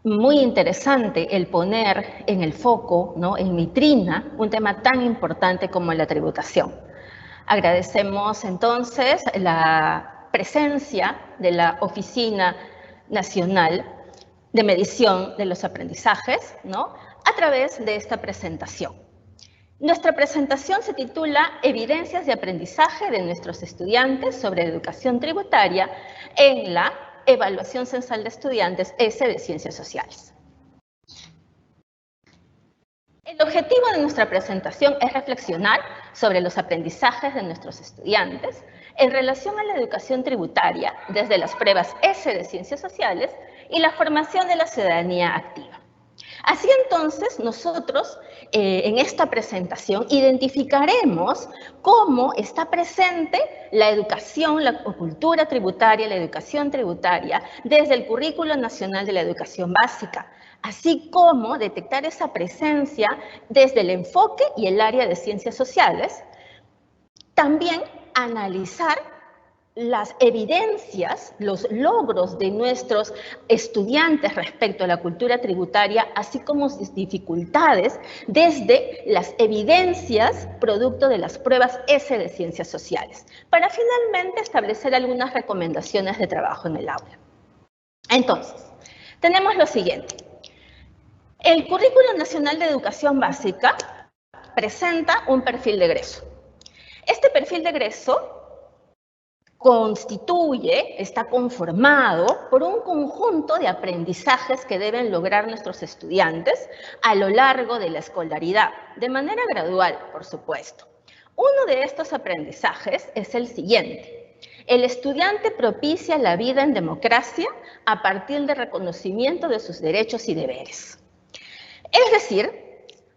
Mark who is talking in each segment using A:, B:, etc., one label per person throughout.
A: muy interesante el poner en el foco, ¿no?, en vitrina, un tema tan importante como la tributación. Agradecemos entonces la presencia de la Oficina Nacional de Medición de los Aprendizajes, ¿no?, a través de esta presentación. Nuestra presentación se titula Evidencias de aprendizaje de nuestros estudiantes sobre educación tributaria en la Evaluación Censal de Estudiantes S de Ciencias Sociales. El objetivo de nuestra presentación es reflexionar sobre los aprendizajes de nuestros estudiantes en relación a la educación tributaria desde las pruebas S de Ciencias Sociales y la formación de la ciudadanía activa. Así entonces, nosotros en esta presentación identificaremos cómo está presente la educación, la cultura tributaria, la educación tributaria desde el Currículo Nacional de la Educación Básica, así como detectar esa presencia desde el enfoque y el área de ciencias sociales. También analizar las evidencias, los logros de nuestros estudiantes respecto a la cultura tributaria, así como sus dificultades desde las evidencias producto de las pruebas S de Ciencias Sociales, para finalmente establecer algunas recomendaciones de trabajo en el aula. Entonces, tenemos lo siguiente. El Currículo Nacional de Educación Básica presenta un perfil de egreso. Este perfil de egreso está conformado por un conjunto de aprendizajes que deben lograr nuestros estudiantes a lo largo de la escolaridad, de manera gradual, por supuesto. Uno de estos aprendizajes es el siguiente. El estudiante propicia la vida en democracia a partir del reconocimiento de sus derechos y deberes. Es decir,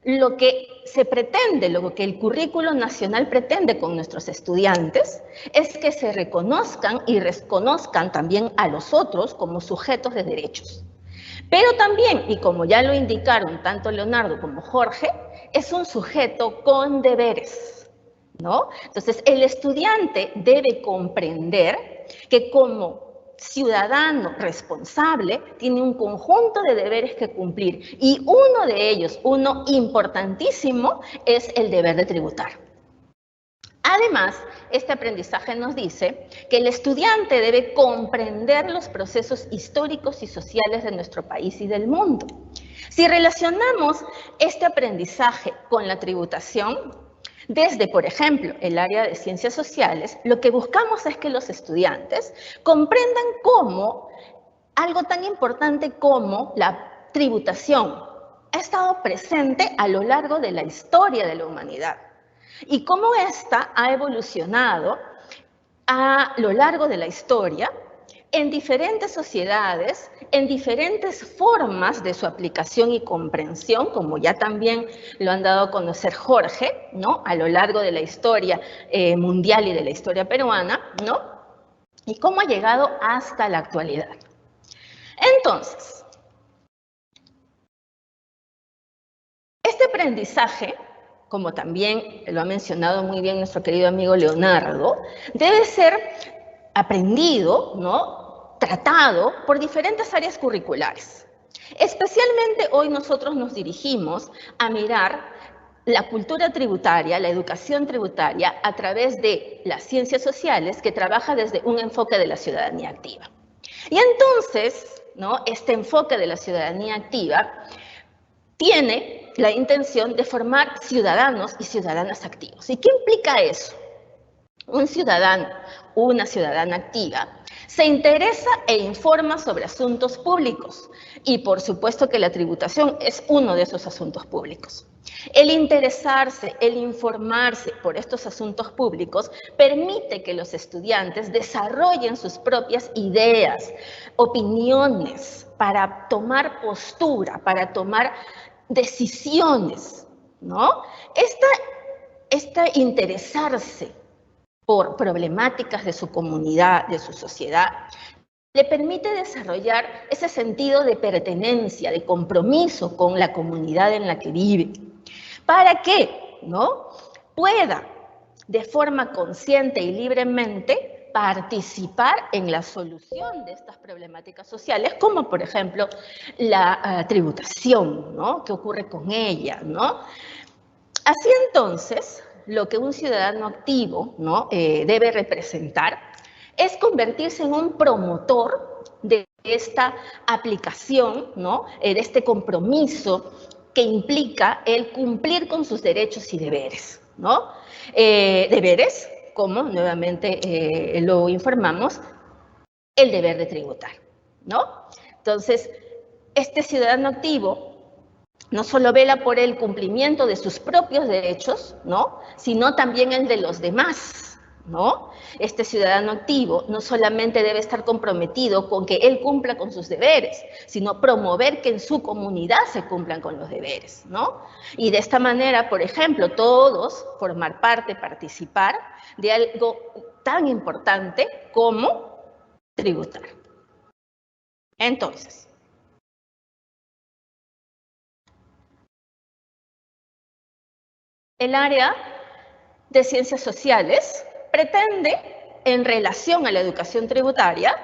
A: lo que se pretende, lo que el currículo nacional pretende con nuestros estudiantes es que se reconozcan y reconozcan también a los otros como sujetos de derechos. Pero también, y como ya lo indicaron tanto Leonardo como Jorge, es un sujeto con deberes, ¿no? Entonces, el estudiante debe comprender que como ciudadano responsable tiene un conjunto de deberes que cumplir y uno de ellos, uno importantísimo, es el deber de tributar. Además, este aprendizaje nos dice que el estudiante debe comprender los procesos históricos y sociales de nuestro país y del mundo. Si relacionamos este aprendizaje con la tributación, desde, por ejemplo, el área de ciencias sociales, lo que buscamos es que los estudiantes comprendan cómo algo tan importante como la tributación ha estado presente a lo largo de la historia de la humanidad y cómo ésta ha evolucionado a lo largo de la historia en diferentes sociedades, en diferentes formas de su aplicación y comprensión, como ya también lo han dado a conocer Jorge, ¿no?, a lo largo de la historia mundial y de la historia peruana, ¿no?, y cómo ha llegado hasta la actualidad. Entonces, este aprendizaje, como también lo ha mencionado muy bien nuestro querido amigo Leonardo, debe ser aprendido, ¿no?, tratado por diferentes áreas curriculares. Especialmente hoy nosotros nos dirigimos a mirar la cultura tributaria, la educación tributaria, a través de las ciencias sociales, que trabaja desde un enfoque de la ciudadanía activa. Y entonces, ¿no?, este enfoque de la ciudadanía activa tiene la intención de formar ciudadanos y ciudadanas activos. ¿Y qué implica eso? Un ciudadano, una ciudadana activa, se interesa e informa sobre asuntos públicos y por supuesto que la tributación es uno de esos asuntos públicos. El interesarse, el informarse por estos asuntos públicos permite que los estudiantes desarrollen sus propias ideas, opiniones, para tomar postura, para tomar decisiones, ¿no? Esta interesarse por problemáticas de su comunidad, de su sociedad, le permite desarrollar ese sentido de pertenencia, de compromiso con la comunidad en la que vive, para que, ¿no?, pueda de forma consciente y libremente participar en la solución de estas problemáticas sociales, como por ejemplo la tributación, ¿no? ¿Qué ocurre con ella, ¿no? Así entonces, lo que un ciudadano activo, ¿no? Debe representar es convertirse en un promotor de esta aplicación, ¿no? De este compromiso que implica el cumplir con sus derechos y deberes, ¿no? Deberes, como nuevamente lo informamos, el deber de tributar, ¿no? Entonces, este ciudadano activo no solo vela por el cumplimiento de sus propios derechos, ¿no? Sino también el de los demás, ¿no? Este ciudadano activo no solamente debe estar comprometido con que él cumpla con sus deberes, sino promover que en su comunidad se cumplan con los deberes, ¿no? Y de esta manera, por ejemplo, todos formar parte, participar de algo tan importante como tributar. Entonces, el área de ciencias sociales pretende, en relación a la educación tributaria,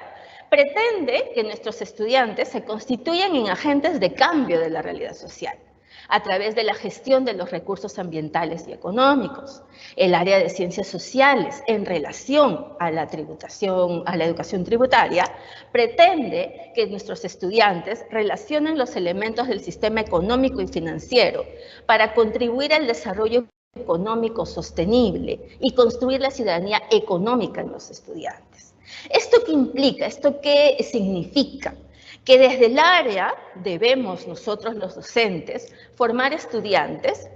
A: pretende que nuestros estudiantes se constituyan en agentes de cambio de la realidad social, a través de la gestión de los recursos ambientales y económicos. El área de ciencias sociales, en relación a la tributación, a la educación tributaria, pretende que nuestros estudiantes relacionen los elementos del sistema económico y financiero para contribuir al desarrollo económico sostenible y construir la ciudadanía económica en los estudiantes. ¿Esto qué implica? ¿Esto qué significa? Que desde el área debemos nosotros los docentes formar estudiantes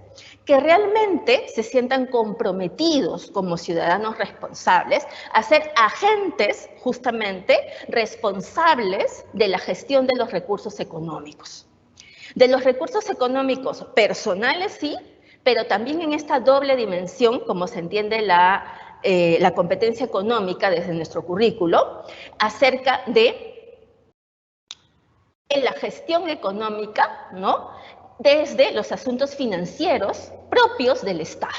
A: que realmente se sientan comprometidos como ciudadanos responsables a ser agentes justamente responsables de la gestión de los recursos económicos. De los recursos económicos personales, sí, pero también en esta doble dimensión, como se entiende la competencia económica desde nuestro currículo, acerca de la gestión económica, ¿no? Desde los asuntos financieros propios del Estado,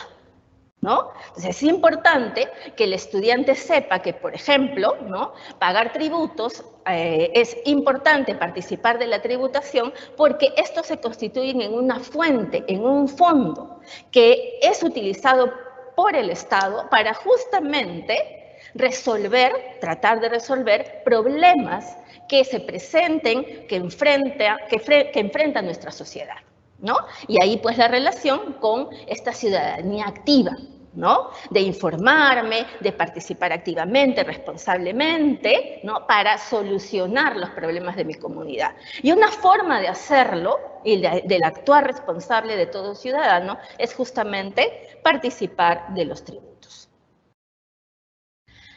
A: ¿no? Entonces es importante que el estudiante sepa que, por ejemplo, ¿no? Pagar tributos, es importante participar de la tributación porque estos se constituyen en una fuente, en un fondo que es utilizado por el Estado para justamente tratar de resolver problemas que se presenten, que enfrenta nuestra sociedad, ¿no? Y ahí pues la relación con esta ciudadanía activa, ¿no? De informarme, de participar activamente, responsablemente, ¿no? Para solucionar los problemas de mi comunidad. Y una forma de hacerlo, y del actuar responsable de todo ciudadano, es justamente participar de los tributos.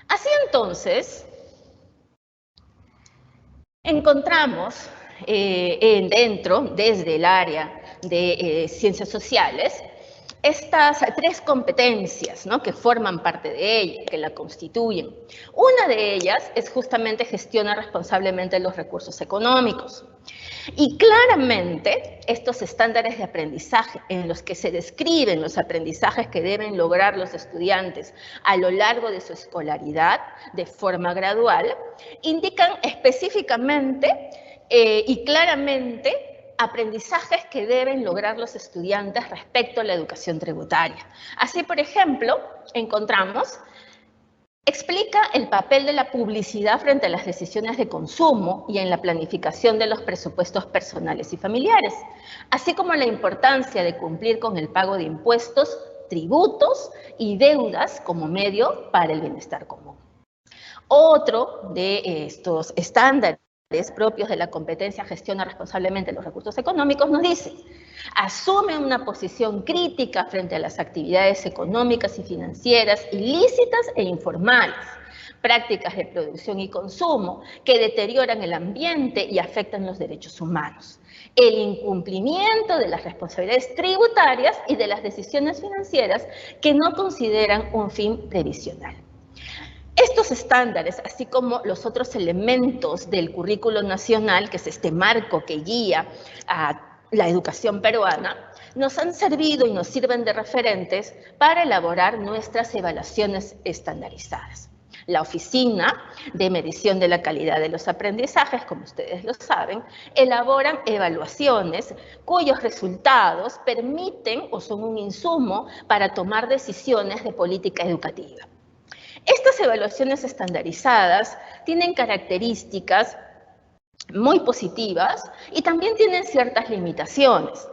A: Así entonces, encontramos desde el área de ciencias sociales, estas tres competencias, ¿no? Que forman parte de ella, que la constituyen. Una de ellas es justamente gestionar responsablemente los recursos económicos. Y claramente estos estándares de aprendizaje en los que se describen los aprendizajes que deben lograr los estudiantes a lo largo de su escolaridad de forma gradual, indican específicamente y claramente aprendizajes que deben lograr los estudiantes respecto a la educación tributaria. Así, por ejemplo, explica el papel de la publicidad frente a las decisiones de consumo y en la planificación de los presupuestos personales y familiares, así como la importancia de cumplir con el pago de impuestos, tributos y deudas como medio para el bienestar común. Otro de estos estándares propios de la competencia gestiona responsablemente los recursos económicos nos dice: asume una posición crítica frente a las actividades económicas y financieras ilícitas e informales, prácticas de producción y consumo que deterioran el ambiente y afectan los derechos humanos, el incumplimiento de las responsabilidades tributarias y de las decisiones financieras que no consideran un fin previsional. Estos estándares, así como los otros elementos del currículo nacional, que es este marco que guía a la educación peruana, nos han servido y nos sirven de referentes para elaborar nuestras evaluaciones estandarizadas. La Oficina de Medición de la Calidad de los Aprendizajes, como ustedes lo saben, elaboran evaluaciones cuyos resultados permiten o son un insumo para tomar decisiones de política educativa. Estas evaluaciones estandarizadas tienen características muy positivas y también tienen ciertas limitaciones.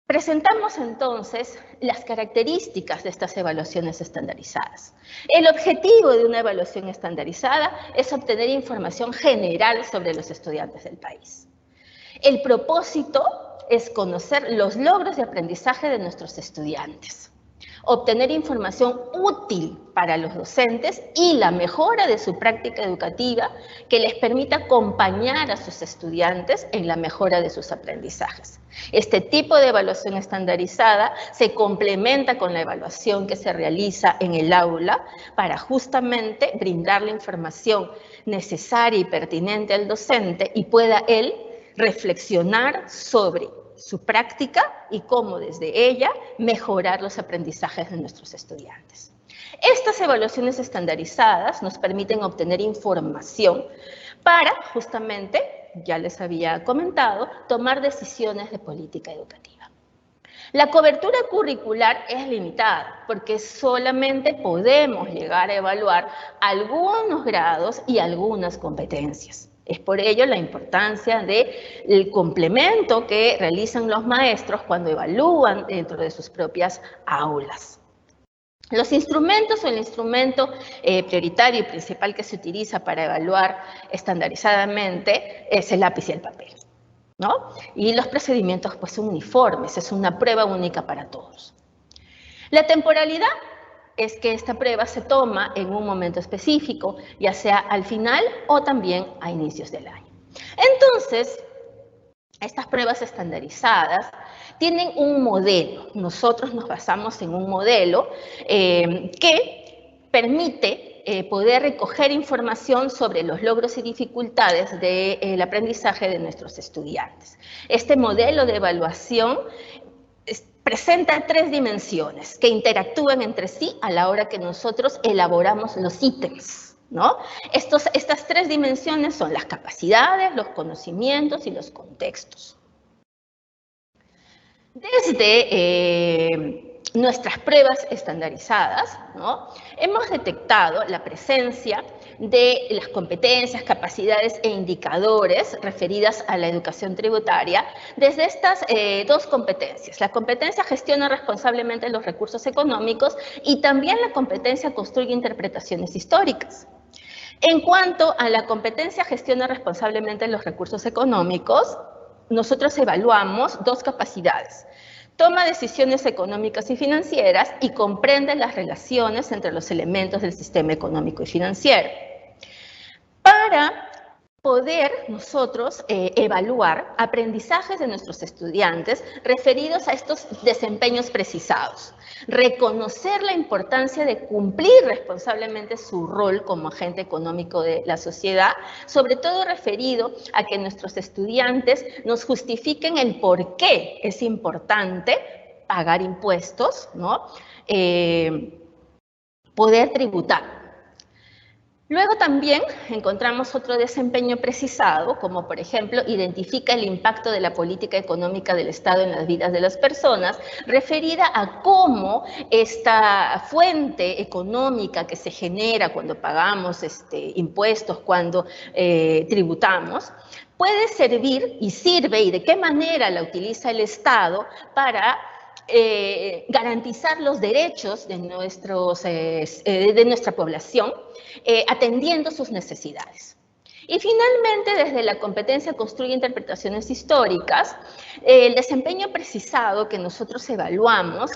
A: Presentamos entonces las características de estas evaluaciones estandarizadas. El objetivo de una evaluación estandarizada es obtener información general sobre los estudiantes del país. El propósito es conocer los logros de aprendizaje de nuestros estudiantes, obtener información útil para los docentes y la mejora de su práctica educativa que les permita acompañar a sus estudiantes en la mejora de sus aprendizajes. Este tipo de evaluación estandarizada se complementa con la evaluación que se realiza en el aula para justamente brindar la información necesaria y pertinente al docente y pueda él reflexionar sobre su práctica y cómo desde ella mejorar los aprendizajes de nuestros estudiantes. Estas evaluaciones estandarizadas nos permiten obtener información para justamente, ya les había comentado, tomar decisiones de política educativa. La cobertura curricular es limitada porque solamente podemos llegar a evaluar algunos grados y algunas competencias. Es por ello la importancia del complemento que realizan los maestros cuando evalúan dentro de sus propias aulas. Los instrumentos o el instrumento prioritario y principal que se utiliza para evaluar estandarizadamente es el lápiz y el papel, ¿no? Y los procedimientos pues son uniformes, es una prueba única para todos. La temporalidad es que esta prueba se toma en un momento específico, ya sea al final o también a inicios del año. Entonces, estas pruebas estandarizadas tienen un modelo. Nosotros nos basamos en un modelo que permite poder recoger información sobre los logros y dificultades del aprendizaje de nuestros estudiantes. Este modelo de evaluación presenta 3 dimensiones que interactúan entre sí a la hora que nosotros elaboramos los ítems, ¿no? Estas 3 dimensiones son las capacidades, los conocimientos y los contextos. Desde nuestras pruebas estandarizadas, ¿no?, hemos detectado la presencia de las competencias, capacidades e indicadores referidas a la educación tributaria desde estas 2 competencias. La competencia gestiona responsablemente los recursos económicos y también la competencia construye interpretaciones históricas. En cuanto a la competencia gestiona responsablemente los recursos económicos, nosotros evaluamos 2 capacidades. Toma decisiones económicas y financieras y comprende las relaciones entre los elementos del sistema económico y financiero. Para poder nosotros evaluar aprendizajes de nuestros estudiantes referidos a estos desempeños precisados. Reconocer la importancia de cumplir responsablemente su rol como agente económico de la sociedad, sobre todo referido a que nuestros estudiantes nos justifiquen el por qué es importante pagar impuestos, ¿no? Poder tributar. Luego también encontramos otro desempeño precisado, como por ejemplo, identifica el impacto de la política económica del Estado en las vidas de las personas, referida a cómo esta fuente económica que se genera cuando pagamos impuestos, cuando tributamos, puede servir y sirve y de qué manera la utiliza el Estado para garantizar los derechos de nuestra población, atendiendo sus necesidades. Y finalmente, desde la competencia construye interpretaciones históricas, el desempeño precisado que nosotros evaluamos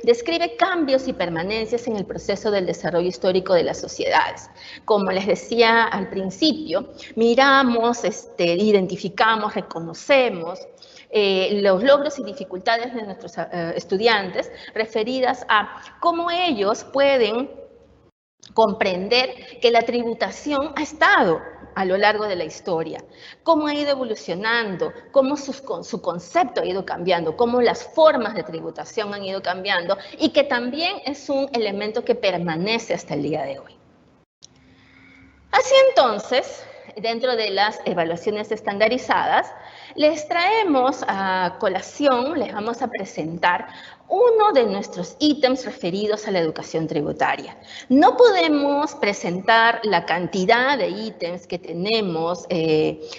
A: describe cambios y permanencias en el proceso del desarrollo histórico de las sociedades. Como les decía al principio, miramos, identificamos, reconocemos los logros y dificultades de nuestros estudiantes referidas a cómo ellos pueden comprender que la tributación ha estado a lo largo de la historia, cómo ha ido evolucionando, cómo su concepto ha ido cambiando, cómo las formas de tributación han ido cambiando y que también es un elemento que permanece hasta el día de hoy. Así entonces, dentro de las evaluaciones estandarizadas, les traemos a colación, les vamos a presentar uno de nuestros ítems referidos a la educación tributaria. No podemos presentar la cantidad de ítems que tenemos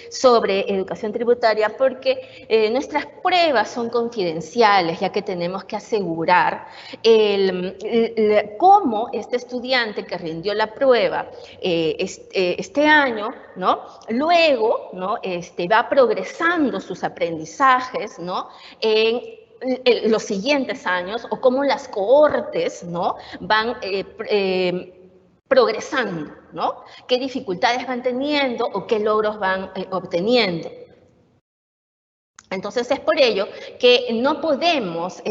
A: sobre educación tributaria porque nuestras pruebas son confidenciales, ya que tenemos que asegurar cómo este estudiante que rindió la prueba este año, ¿no? Luego, ¿no? Va progresando sus aprendizajes, ¿no? En los siguientes años, o cómo las cohortes, ¿no? Van progresando, ¿no? Qué dificultades van teniendo o qué logros van obteniendo. Entonces, es por ello que no podemos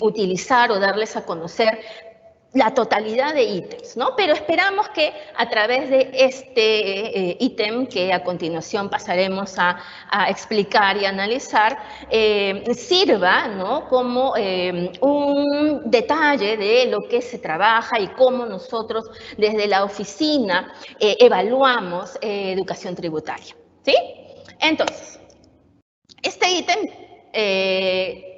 A: utilizar o darles a conocer la totalidad de ítems, ¿no? Pero esperamos que a través de este ítem que a continuación pasaremos a explicar y analizar, sirva, ¿no? Como un detalle de lo que se trabaja y cómo nosotros desde la oficina evaluamos educación tributaria, ¿sí? Entonces, este ítem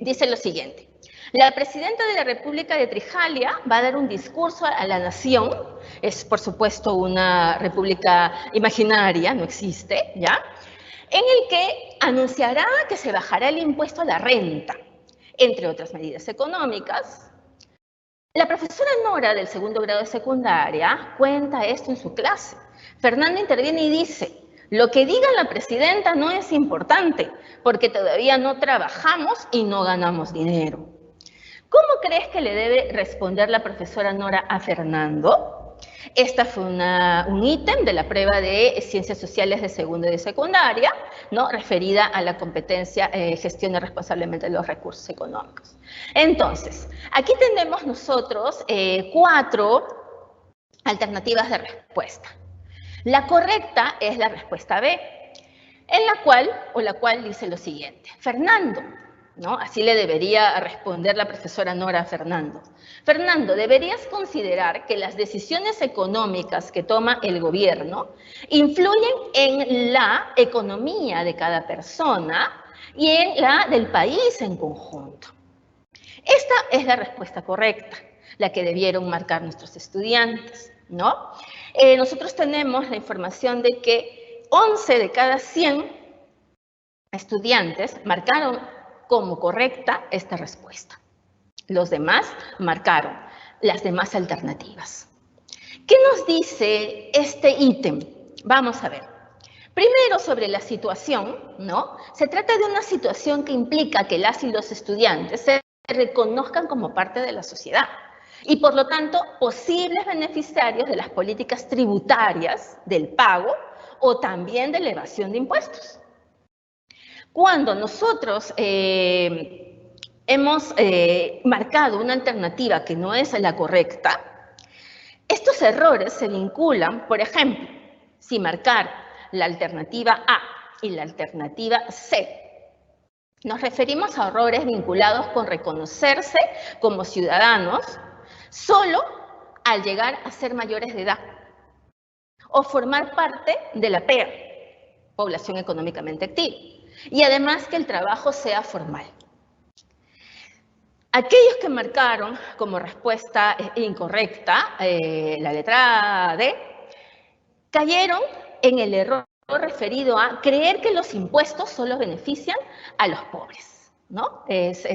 A: dice lo siguiente. La presidenta de la República de Trijalia va a dar un discurso a la nación. Es, por supuesto, una república imaginaria, no existe, ¿ya? En el que anunciará que se bajará el impuesto a la renta, entre otras medidas económicas. La profesora Nora, del segundo grado de secundaria, cuenta esto en su clase. Fernando interviene y dice: lo que diga la presidenta no es importante, porque todavía no trabajamos y no ganamos dinero. ¿Cómo crees que le debe responder la profesora Nora a Fernando? Esta fue un ítem de la prueba de Ciencias Sociales de segundo y de secundaria, ¿no? Referida a la competencia gestione responsablemente los recursos económicos. Entonces, aquí tenemos nosotros 4 alternativas de respuesta. La correcta es la respuesta B, en la cual dice lo siguiente: Fernando, ¿no? Así le debería responder la profesora Nora a Fernando. Fernando, deberías considerar que las decisiones económicas que toma el gobierno influyen en la economía de cada persona y en la del país en conjunto. Esta es la respuesta correcta, la que debieron marcar nuestros estudiantes, ¿no? Nosotros tenemos la información de que 11 de cada 100 estudiantes marcaron como correcta esta respuesta. Los demás marcaron las demás alternativas. ¿Qué nos dice este ítem? Vamos a ver. Primero, sobre la situación, ¿no? Se trata de una situación que implica que las y los estudiantes se reconozcan como parte de la sociedad y, por lo tanto, posibles beneficiarios de las políticas tributarias, del pago o también de la evasión de impuestos. Cuando nosotros hemos marcado una alternativa que no es la correcta, estos errores se vinculan, por ejemplo, si marcar la alternativa A y la alternativa C, nos referimos a errores vinculados con reconocerse como ciudadanos solo al llegar a ser mayores de edad o formar parte de la PEA, población económicamente activa. Y además que el trabajo sea formal. Aquellos que marcaron como respuesta incorrecta la letra D, cayeron en el error referido a creer que los impuestos solo benefician a los pobres, ¿no? Es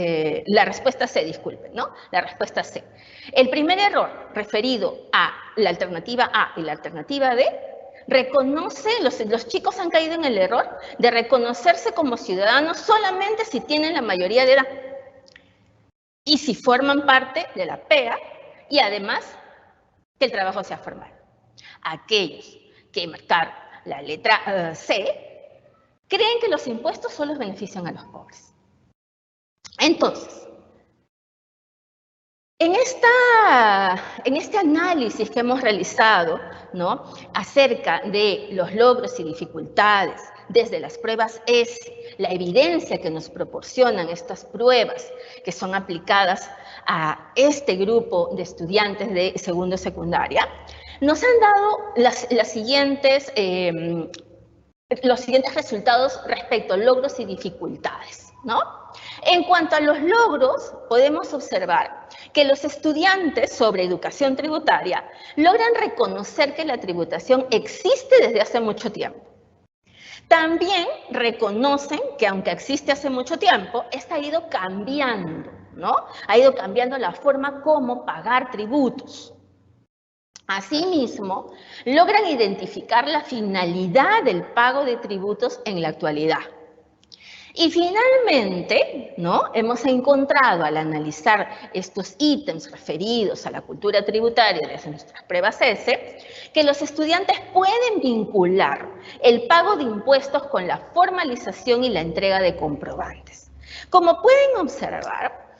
A: la respuesta C, disculpen, ¿no? La respuesta C. El primer error referido a la alternativa A y la alternativa D, los chicos han caído en el error de reconocerse como ciudadanos solamente si tienen la mayoría de edad y si forman parte de la PEA y además que el trabajo sea formal. Aquellos que marcaron la letra C creen que los impuestos solo benefician a los pobres. Entonces, en este análisis que hemos realizado, ¿no?, acerca de los logros y dificultades desde las pruebas S, la evidencia que nos proporcionan estas pruebas que son aplicadas a este grupo de estudiantes de segundo secundaria, nos han dado los siguientes resultados respecto a logros y dificultades, ¿no? En cuanto a los logros, podemos observar que los estudiantes sobre educación tributaria logran reconocer que la tributación existe desde hace mucho tiempo. También reconocen que aunque existe hace mucho tiempo, esta ha ido cambiando, ¿no? Ha ido cambiando la forma como pagar tributos. Asimismo, logran identificar la finalidad del pago de tributos en la actualidad. Y finalmente, ¿no? Hemos encontrado al analizar estos ítems referidos a la cultura tributaria de nuestras pruebas ESE, que los estudiantes pueden vincular el pago de impuestos con la formalización y la entrega de comprobantes. Como pueden observar,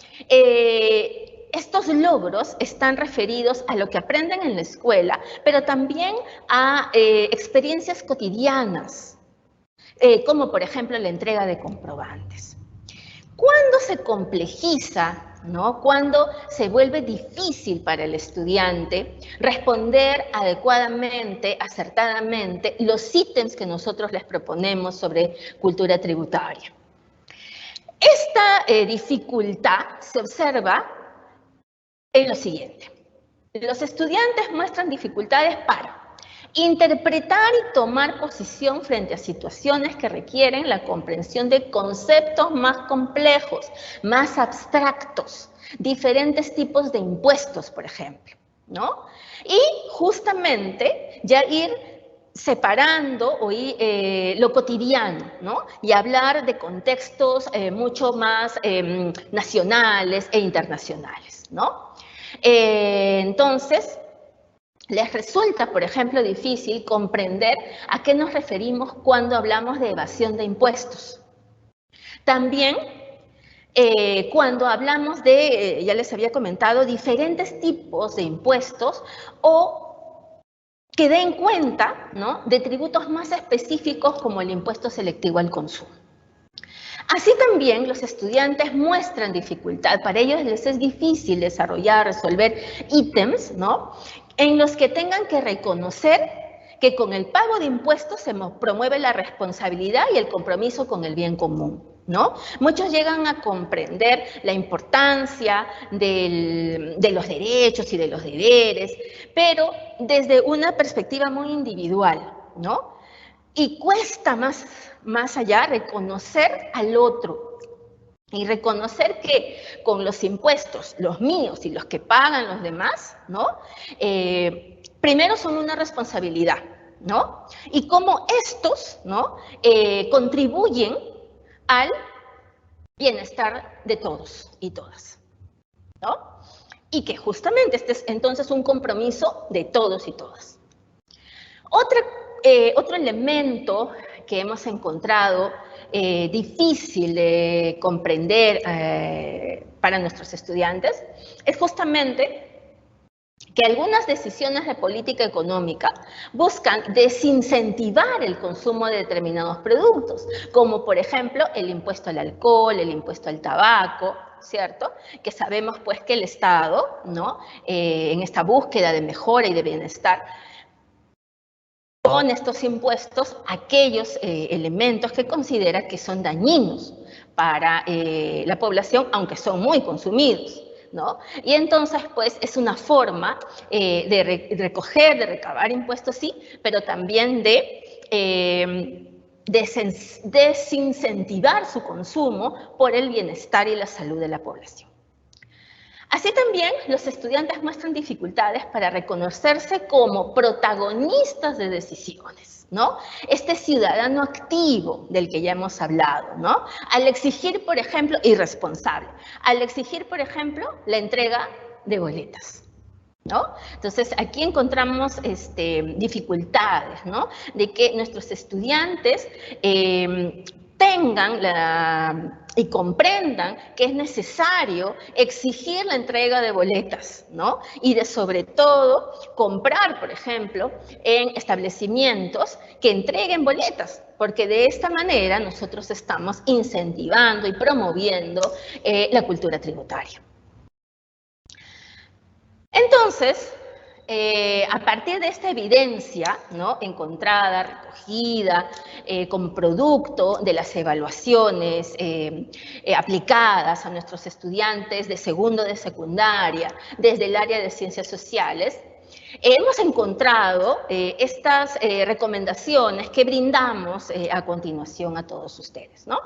A: estos logros están referidos a lo que aprenden en la escuela, pero también a experiencias cotidianas, como por ejemplo la entrega de comprobantes. Cuando se complejiza, ¿no? Cuando se vuelve difícil para el estudiante responder adecuadamente, acertadamente, los ítems que nosotros les proponemos sobre cultura tributaria. Esta dificultad se observa en lo siguiente. Los estudiantes muestran dificultades para interpretar y tomar posición frente a situaciones que requieren la comprensión de conceptos más complejos, más abstractos, diferentes tipos de impuestos, por ejemplo, ¿no? Y justamente ya ir separando lo cotidiano, ¿no? Y hablar de contextos mucho más nacionales e internacionales, ¿no? Entonces, les resulta, por ejemplo, difícil comprender a qué nos referimos cuando hablamos de evasión de impuestos. También, cuando hablamos de, ya les había comentado, diferentes tipos de impuestos o que den cuenta, ¿no? De tributos más específicos como el impuesto selectivo al consumo. Así también los estudiantes muestran dificultad. Para ellos les es difícil desarrollar, resolver ítems, ¿no? En los que tengan que reconocer que con el pago de impuestos se promueve la responsabilidad y el compromiso con el bien común, ¿no? Muchos llegan a comprender la importancia de los derechos y de los deberes, pero desde una perspectiva muy individual, ¿no? Y cuesta más allá reconocer al otro y reconocer que con los impuestos, los míos y los que pagan los demás, ¿no? Primero son una responsabilidad, ¿no? Y cómo estos, ¿no? Contribuyen al bienestar de todos y todas, ¿no? Y que justamente este es entonces un compromiso de todos y todas. Otro elemento que hemos encontrado difícil de comprender para nuestros estudiantes es justamente que algunas decisiones de política económica buscan desincentivar el consumo de determinados productos, como por ejemplo el impuesto al alcohol, el impuesto al tabaco, ¿cierto? Que sabemos pues que el Estado, ¿no? En esta búsqueda de mejora y de bienestar, con estos impuestos aquellos elementos que considera que son dañinos para la población, aunque son muy consumidos, ¿no? Y entonces, pues, es una forma de recoger, de recabar impuestos, sí, pero también de desincentivar su consumo por el bienestar y la salud de la población. Así también, los estudiantes muestran dificultades para reconocerse como protagonistas de decisiones, ¿no? Este ciudadano activo del que ya hemos hablado, ¿no? Al exigir, por ejemplo, irresponsable, al exigir, por ejemplo, la entrega de boletas, ¿no? Entonces, aquí encontramos dificultades, ¿no? De que nuestros estudiantes tengan y comprendan que es necesario exigir la entrega de boletas, ¿no? Y sobre todo comprar, por ejemplo, en establecimientos que entreguen boletas, porque de esta manera nosotros estamos incentivando y promoviendo la cultura tributaria. Entonces, A partir de esta evidencia, ¿no?, encontrada, recogida, como producto de las evaluaciones aplicadas a nuestros estudiantes de segundo de secundaria, desde el área de ciencias sociales, hemos encontrado estas recomendaciones que brindamos a continuación a todos ustedes, ¿no?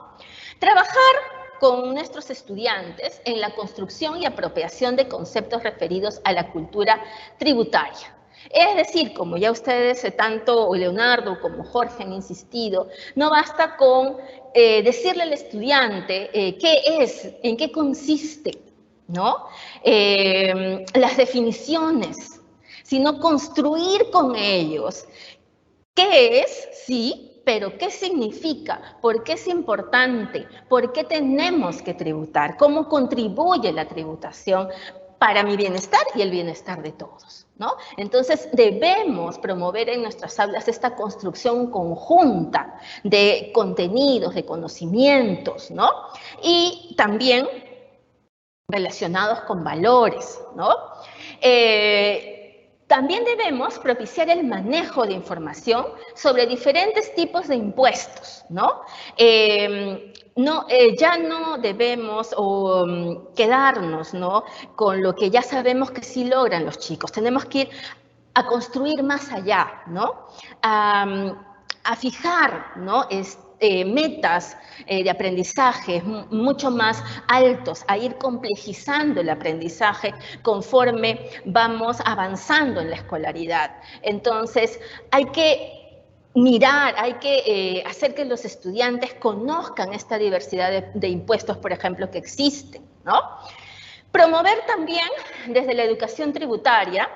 A: Trabajar con nuestros estudiantes en la construcción y apropiación de conceptos referidos a la cultura tributaria. Es decir, como ya ustedes, tanto Leonardo como Jorge han insistido, no basta con decirle al estudiante qué es, en qué consiste, ¿no? Las definiciones, sino construir con ellos qué es, sí, pero ¿qué significa? ¿Por qué es importante? ¿Por qué tenemos que tributar? ¿Cómo contribuye la tributación para mi bienestar y el bienestar de todos, ¿no? Entonces, debemos promover en nuestras aulas esta construcción conjunta de contenidos, de conocimientos, ¿no? Y también relacionados con valores, ¿no? También debemos propiciar el manejo de información sobre diferentes tipos de impuestos, ¿no? Ya no debemos quedarnos, ¿no?, con lo que ya sabemos que sí logran los chicos. Tenemos que ir a construir más allá, ¿no? A fijar, ¿no?, metas de aprendizaje mucho más altos, a ir complejizando el aprendizaje conforme vamos avanzando en la escolaridad. Entonces, hay que mirar, hay que hacer que los estudiantes conozcan esta diversidad de impuestos, por ejemplo, que existen, ¿no? Promover también desde la educación tributaria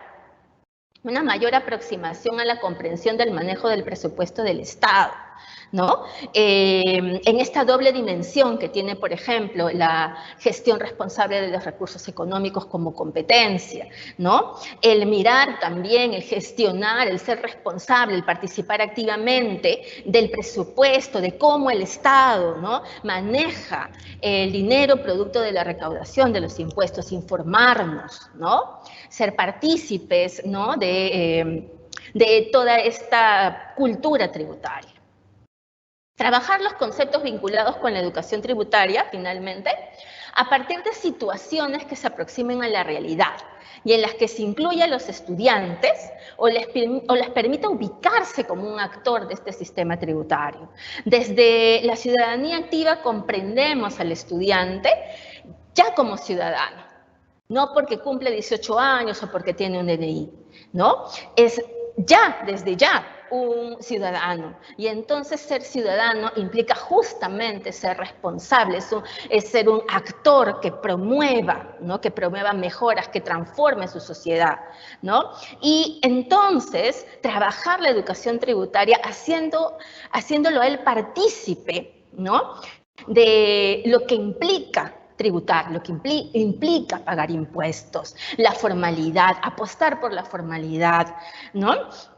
A: una mayor aproximación a la comprensión del manejo del presupuesto del Estado, ¿no? En esta doble dimensión que tiene, por ejemplo, la gestión responsable de los recursos económicos como competencia, ¿no? El mirar también, el gestionar, el ser responsable, el participar activamente del presupuesto, de cómo el Estado, ¿no?, maneja el dinero producto de la recaudación de los impuestos, informarnos, ¿no? Ser partícipes, ¿no?, de toda esta cultura tributaria. Trabajar los conceptos vinculados con la educación tributaria, finalmente, a partir de situaciones que se aproximen a la realidad y en las que se incluya a los estudiantes o les permita ubicarse como un actor de este sistema tributario. Desde la ciudadanía activa comprendemos al estudiante ya como ciudadano, no porque cumple 18 años o porque tiene un DNI, ¿no? Es ya, desde ya, un ciudadano. Y entonces ser ciudadano implica justamente ser responsable, es ser un actor que promueva, ¿no?, que promueva mejoras, que transforme su sociedad, ¿no? Y entonces trabajar la educación tributaria haciéndolo a él partícipe, ¿no?, de lo que implica tributar, lo que implica pagar impuestos, la formalidad, apostar por la formalidad, ¿no?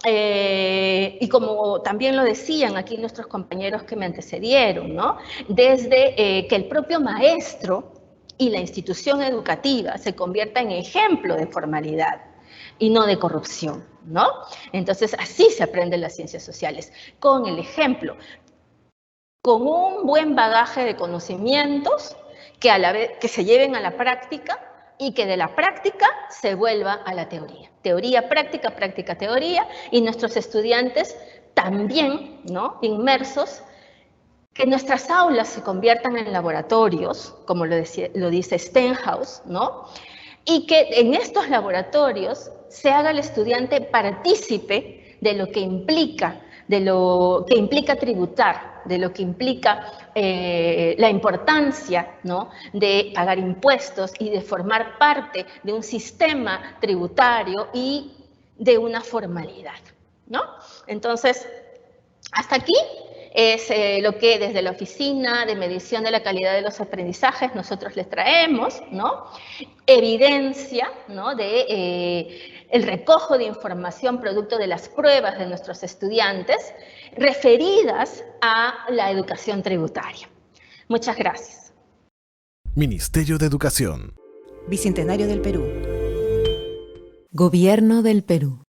A: Y como también lo decían aquí nuestros compañeros que me antecedieron, ¿no?, desde que el propio maestro y la institución educativa se convierta en ejemplo de formalidad y no de corrupción, ¿no? Entonces, así se aprenden las ciencias sociales, con el ejemplo, con un buen bagaje de conocimientos que a la vez que se lleven a la práctica y que de la práctica se vuelva a la teoría. Teoría, práctica, práctica, teoría, y nuestros estudiantes también, ¿no?, inmersos, que nuestras aulas se conviertan en laboratorios, como lo dice Stenhouse, ¿no?, y que en estos laboratorios se haga el estudiante partícipe de lo que implica tributar, de lo que implica la importancia, ¿no?, de pagar impuestos y de formar parte de un sistema tributario y de una formalidad, ¿no? Entonces, hasta aquí es lo que desde la Oficina de Medición de la Calidad de los Aprendizajes nosotros les traemos, ¿no? Evidencia, ¿no?, de el recojo de información producto de las pruebas de nuestros estudiantes referidas a la educación tributaria. Muchas gracias.
B: Ministerio de Educación.
C: Bicentenario del Perú.
B: Gobierno del Perú.